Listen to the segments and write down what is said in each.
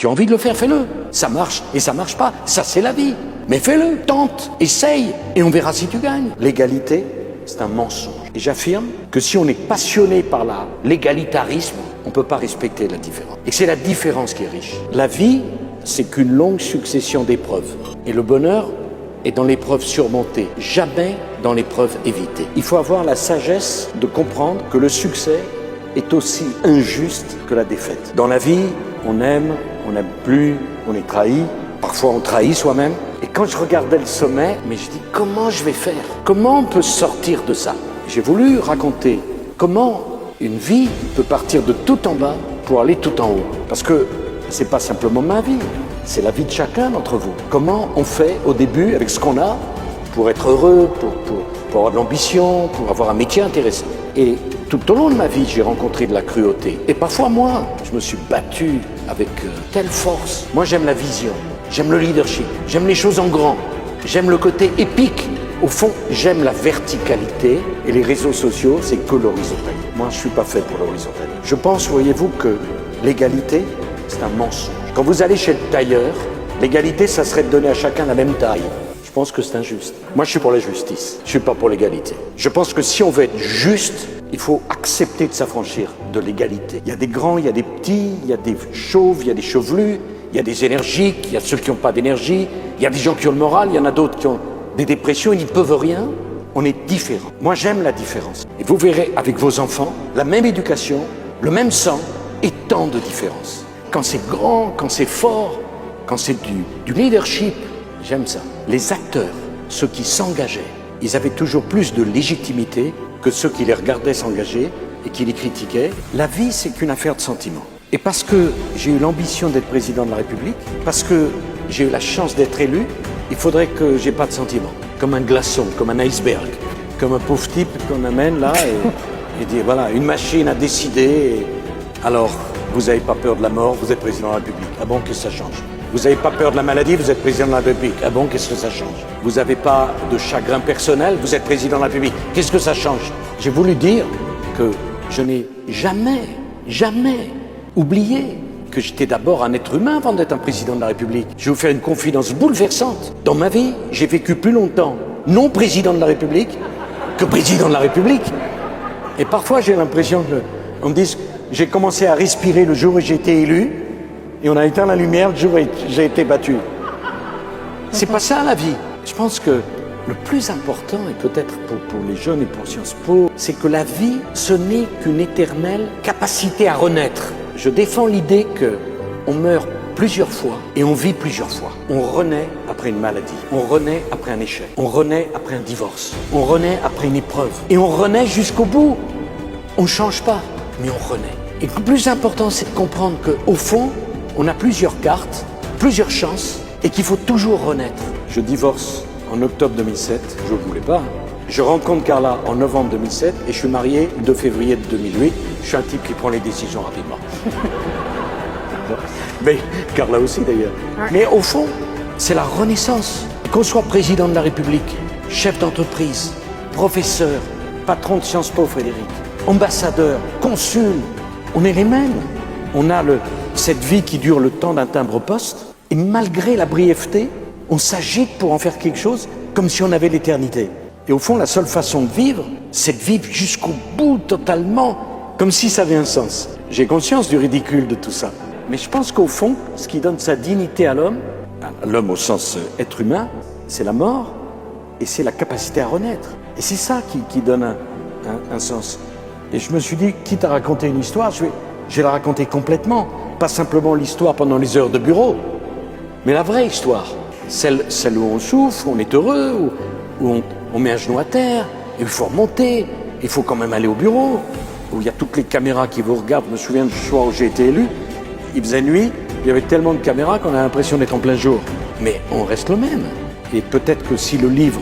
Tu as envie de le faire, fais-le. Ça marche et ça marche pas, ça c'est la vie. Mais fais-le, tente, essaye, et on verra si tu gagnes. L'égalité, c'est un mensonge. Et j'affirme que si on est passionné par l'égalitarisme, on ne peut pas respecter la différence. Et c'est la différence qui est riche. La vie, c'est qu'une longue succession d'épreuves. Et le bonheur est dans l'épreuve surmontée, jamais dans l'épreuve évitée. Il faut avoir la sagesse de comprendre que le succès est aussi injuste que la défaite. Dans la vie, on n'aime plus, on est trahi, parfois on trahit soi-même. Et quand je regardais le sommet, mais je dis comment je vais faire? Comment on peut sortir de ça? J'ai voulu raconter comment une vie peut partir de tout en bas pour aller tout en haut. Parce que c'est pas simplement ma vie, c'est la vie de chacun d'entre vous. Comment on fait au début avec ce qu'on a pour être heureux, pour avoir de l'ambition, pour avoir un métier intéressant. Et tout au long de ma vie, j'ai rencontré de la cruauté. Et parfois, moi, je me suis battu avec telle force. Moi, j'aime la vision, j'aime le leadership, j'aime les choses en grand, j'aime le côté épique. Au fond, j'aime la verticalité et les réseaux sociaux, c'est que l'horizontalité. Moi, je ne suis pas fait pour l'horizontalité. Je pense, voyez-vous, que l'égalité, c'est un mensonge. Quand vous allez chez le tailleur, l'égalité, ça serait de donner à chacun la même taille. Je pense que c'est injuste. Moi, je suis pour la justice. Je ne suis pas pour l'égalité. Je pense que si on veut être juste, il faut accepter de s'affranchir de l'égalité. Il y a des grands, il y a des petits, il y a des chauves, il y a des chevelus, il y a des énergiques, il y a ceux qui n'ont pas d'énergie, il y a des gens qui ont le moral, il y en a d'autres qui ont des dépressions, ils n'y peuvent rien. On est différents. Moi, j'aime la différence. Et vous verrez avec vos enfants, la même éducation, le même sang et tant de différences. Quand c'est grand, quand c'est fort, quand c'est du leadership, j'aime ça. Les acteurs, ceux qui s'engageaient, ils avaient toujours plus de légitimité que ceux qui les regardaient s'engager et qui les critiquaient. La vie, c'est qu'une affaire de sentiments. Et parce que j'ai eu l'ambition d'être président de la République, parce que j'ai eu la chance d'être élu, il faudrait que j'ai pas de sentiments. Comme un glaçon, comme un iceberg, comme un pauvre type qu'on amène là et dit voilà, une machine a décidé. Alors, vous n'avez pas peur de la mort, vous êtes président de la République. Ah bon, qu'est-ce que ça change? Vous n'avez pas peur de la maladie, vous êtes président de la République. Ah bon, qu'est-ce que ça change? Vous n'avez pas de chagrin personnel, vous êtes président de la République. Qu'est-ce que ça change? J'ai voulu dire que je n'ai jamais oublié que j'étais d'abord un être humain avant d'être un président de la République. Je vais vous faire une confidence bouleversante. Dans ma vie, j'ai vécu plus longtemps non président de la République que président de la République. Et parfois, j'ai l'impression qu'on me dise j'ai commencé à respirer le jour où j'ai été élu et on a éteint la lumière le jour où j'ai été battu. C'est pas ça la vie. Je pense que le plus important, et peut-être pour les jeunes et pour Sciences Po, c'est que la vie, ce n'est qu'une éternelle capacité à renaître. Je défends l'idée qu'on meurt plusieurs fois et on vit plusieurs fois. On renaît après une maladie, on renaît après un échec, on renaît après un divorce, on renaît après une épreuve et on renaît jusqu'au bout. On ne change pas, mais on renaît. Et le plus important, c'est de comprendre qu'au fond, on a plusieurs cartes, plusieurs chances et qu'il faut toujours renaître. Je divorce en octobre 2007, je ne le voulais pas. Je rencontre Carla en novembre 2007 et je suis marié le 2 février 2008. Je suis un type qui prend les décisions rapidement. Mais Carla aussi d'ailleurs. Mais au fond, c'est la renaissance. Qu'on soit président de la République, chef d'entreprise, professeur, patron de Sciences Po Frédéric, ambassadeur, consul, on est les mêmes. On a cette vie qui dure le temps d'un timbre-poste et malgré la brièveté, on s'agite pour en faire quelque chose comme si on avait l'éternité. Et au fond, la seule façon de vivre, c'est de vivre jusqu'au bout totalement, comme si ça avait un sens. J'ai conscience du ridicule de tout ça. Mais je pense qu'au fond, ce qui donne sa dignité à l'homme au sens être humain, c'est la mort et c'est la capacité à renaître. Et c'est ça qui donne un sens. Et je me suis dit, quitte à raconter une histoire, je vais la raconter complètement. Pas simplement l'histoire pendant les heures de bureau, mais la vraie histoire. Celle où on souffre, où on est heureux, où on met un genou à terre, et il faut remonter, il faut quand même aller au bureau, où il y a toutes les caméras qui vous regardent. Je me souviens du soir où j'ai été élu, il faisait nuit, il y avait tellement de caméras qu'on a l'impression d'être en plein jour. Mais on reste le même. Et peut-être que si le livre,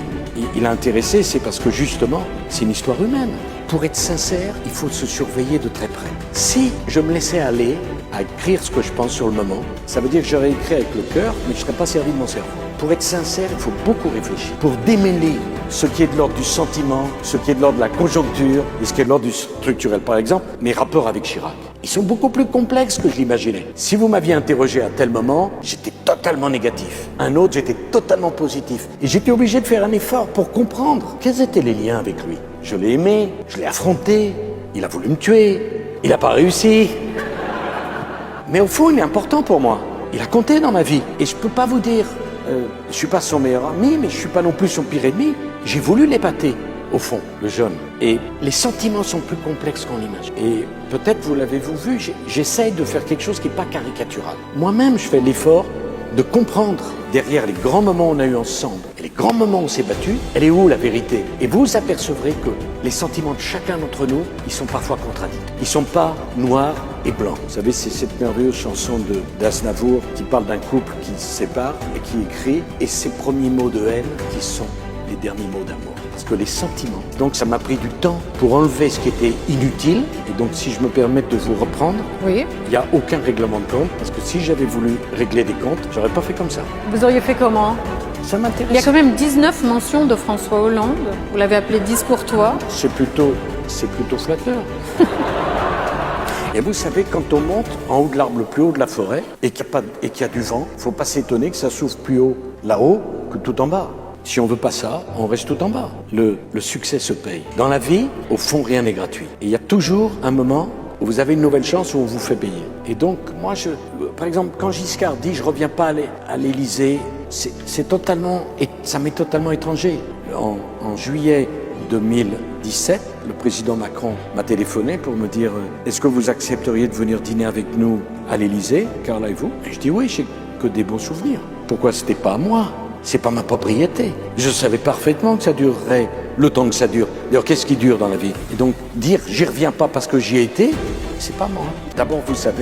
il a intéressé, c'est parce que justement, c'est une histoire humaine. Pour être sincère, il faut se surveiller de très près. Si je me laissais aller à écrire ce que je pense sur le moment, ça veut dire que j'aurais écrit avec le cœur, mais je ne serais pas servi de mon cerveau. Pour être sincère, il faut beaucoup réfléchir. Pour démêler ce qui est de l'ordre du sentiment, ce qui est de l'ordre de la conjoncture et ce qui est de l'ordre du structurel. Par exemple, mes rapports avec Chirac. Ils sont beaucoup plus complexes que je l'imaginais. Si vous m'aviez interrogé à tel moment, j'étais totalement négatif. Un autre, j'étais totalement positif. Et j'étais obligé de faire un effort pour comprendre quels étaient les liens avec lui. Je l'ai aimé, je l'ai affronté, il a voulu me tuer, il n'a pas réussi. Mais au fond, il est important pour moi. Il a compté dans ma vie. Et je peux pas vous dire, je suis pas son meilleur ami, mais je suis pas non plus son pire ennemi. J'ai voulu l'épater, au fond, le jeune. Et les sentiments sont plus complexes qu'on l'imagine. Et peut-être vous l'avez-vous vu, j'essaye de faire quelque chose qui n'est pas caricatural. Moi-même, je fais l'effort de comprendre derrière les grands moments qu'on a eu ensemble et les grands moments où on s'est battu, elle est où la vérité? Et vous apercevrez que les sentiments de chacun d'entre nous, ils sont parfois contradictoires. Ils sont pas noirs et blancs. Vous savez, c'est cette merveilleuse chanson d'Aznavour qui parle d'un couple qui se sépare et qui écrit « Et ces premiers mots de haine qui sont les derniers mots d'amour ». Parce que les sentiments. Donc ça m'a pris du temps pour enlever ce qui était inutile. Et donc si je me permets de vous reprendre, Oui. il n'y a aucun règlement de compte. Parce que si j'avais voulu régler des comptes, j'aurais pas fait comme ça. Vous auriez fait comment? Ça m'intéresse. Il y a quand même 19 mentions de François Hollande. Vous l'avez appelé discours toi. C'est plutôt flatteur. Et vous savez, quand on monte en haut de l'arbre le plus haut de la forêt et qu'il y a du vent, il ne faut pas s'étonner que ça souffle plus haut là-haut que tout en bas. Si on veut pas ça, on reste tout en bas. Le succès se paye. Dans la vie, au fond, rien n'est gratuit. Et il y a toujours un moment où vous avez une nouvelle chance où on vous fait payer. Et donc, moi, par exemple, quand Giscard dit « je reviens pas à l'Élysée », ça m'est totalement étranger. En juillet 2017, le président Macron m'a téléphoné pour me dire « Est-ce que vous accepteriez de venir dîner avec nous à l'Élysée, Carla et vous ?» Et je dis « Oui, j'ai que des bons souvenirs. » Pourquoi c'était pas à moi? C'est pas ma propriété. Je savais parfaitement que ça durerait le temps que ça dure. D'ailleurs, qu'est-ce qui dure dans la vie? Et donc, dire « j'y reviens pas parce que j'y ai été », c'est pas moi. D'abord, vous savez,